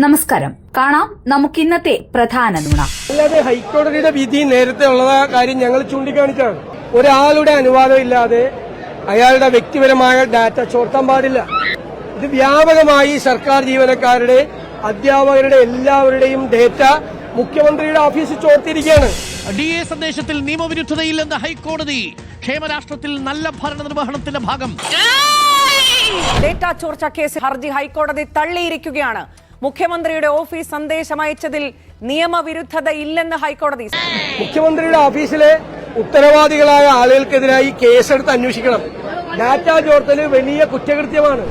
നമസ്കാരം. കാണാം നമുക്ക് ഇന്നത്തെ പ്രധാന നുണ. അല്ലാതെ ഹൈക്കോടതിയുടെ വിധി നേരത്തെ ഉള്ള കാര്യം ഞങ്ങൾ ചൂണ്ടിക്കാണിച്ചാണ്. ഒരാളുടെ അനുവാദം ഇല്ലാതെ അയാളുടെ വ്യക്തിപരമായ ഡാറ്റ ചോർത്താൻ പാടില്ല. ഇത് വ്യാപകമായി സർക്കാർ ജീവനക്കാരുടെ, അധ്യാപകരുടെ എല്ലാവരുടെയും ഡേറ്റ മുഖ്യമന്ത്രിയുടെ ഓഫീസിൽ ചോർത്തിയിരിക്കുകയാണ്. DA സന്ദേശത്തിൽ നിയമവിരുദ്ധതയില്ലെന്ന് ഹൈക്കോടതി. ക്ഷേമരാഷ്ട്രത്തിൽ നല്ല ഭരണനിർവഹണത്തിന്റെ ഭാഗം. ഡേറ്റ ചോർച്ച കേസ് ഹർജി ഹൈക്കോടതി തള്ളിയിരിക്കുകയാണ്. മുഖ്യമന്ത്രിയുടെ ഓഫീസ് സന്ദേശം അയച്ചതിൽ നിയമവിരുദ്ധത ഇല്ലെന്ന് ഹൈക്കോടതി. മുഖ്യമന്ത്രിയുടെ ഓഫീസിലെ ഉത്തരവാദികളായ ആളുകൾക്കെതിരായി കേസെടുത്ത് അന്വേഷിക്കണം. ഡാറ്റ ചോർത്തല് വലിയ കുറ്റകൃത്യമാണ്.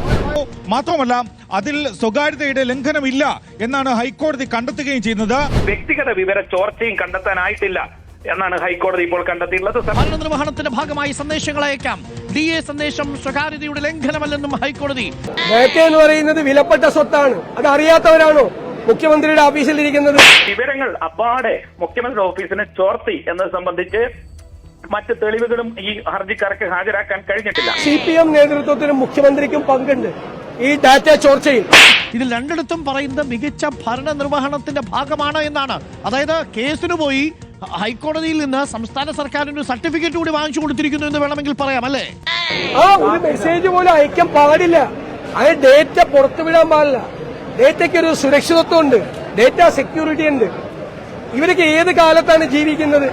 മാത്രമല്ല അതിൽ സ്വകാര്യതയുടെ ലംഘനമില്ല എന്നാണ് ഹൈക്കോടതി കണ്ടെത്തുകയും ചെയ്യുന്നത്. വ്യക്തിഗത വിവര ചോർച്ചയും കണ്ടെത്താനായിട്ടില്ല എന്നാണ് ഹൈക്കോടതി ഇപ്പോൾ കണ്ടെത്തിയിട്ടുള്ളത്. ഭരണനിർവഹണത്തിന്റെ ഭാഗമായി സന്ദേശങ്ങൾ അയക്കാം. DA സന്ദേശം സ്വകാര്യതയുടെ ലംഘനമല്ലെന്നും ഹൈക്കോടതി. ഡാറ്റ എന്ന് പറയുന്നത് വിലപ്പെട്ട സ്വത്താണ്. അത് അറിയാത്തവരാണോ മുഖ്യമന്ത്രിയുടെ ഓഫീസിൽ ഇരിക്കുന്നത്? വിവരങ്ങൾ അപ്പാടെ മുഖ്യമന്ത്രി ഓഫീസിനെ ചോർത്തി എന്നത് സംബന്ധിച്ച് മറ്റ് തെളിവുകളും ഈ ഹർജിക്കാർക്ക് ഹാജരാക്കാൻ കഴിഞ്ഞിട്ടില്ല. CPM നേതൃത്വത്തിനും മുഖ്യമന്ത്രിക്കും പങ്കുണ്ട് ഈ ഡാറ്റ ചോർച്ചയിൽ. ഇതിൽ രണ്ടിടത്തും പറയുന്നത് മികച്ച ഭരണനിർവഹണത്തിന്റെ ഭാഗമാണ് എന്നാണ്. അതായത് കേസിന് പോയി ഹൈക്കോടതിയിൽ നിന്ന് സംസ്ഥാന സർക്കാരിന് സർട്ടിഫിക്കറ്റ് കൂടി വാങ്ങിച്ചു കൊടുത്തിരിക്കുന്നു എന്ന് വേണമെങ്കിൽ പറയാം, അല്ലേ? ഒരു മെസ്സേജ് പോലും അയക്കാൻ പാടില്ല. അത് ഡേറ്റ പുറത്തുവിടാൻ പാടില്ല. ഡേറ്റയ്ക്ക് ഒരു സുരക്ഷിതത്വം ഉണ്ട്, ഡേറ്റ സെക്യൂരിറ്റി ഉണ്ട്. ഇവരൊക്കെ ഏത് കാലത്താണ് ജീവിക്കുന്നത്?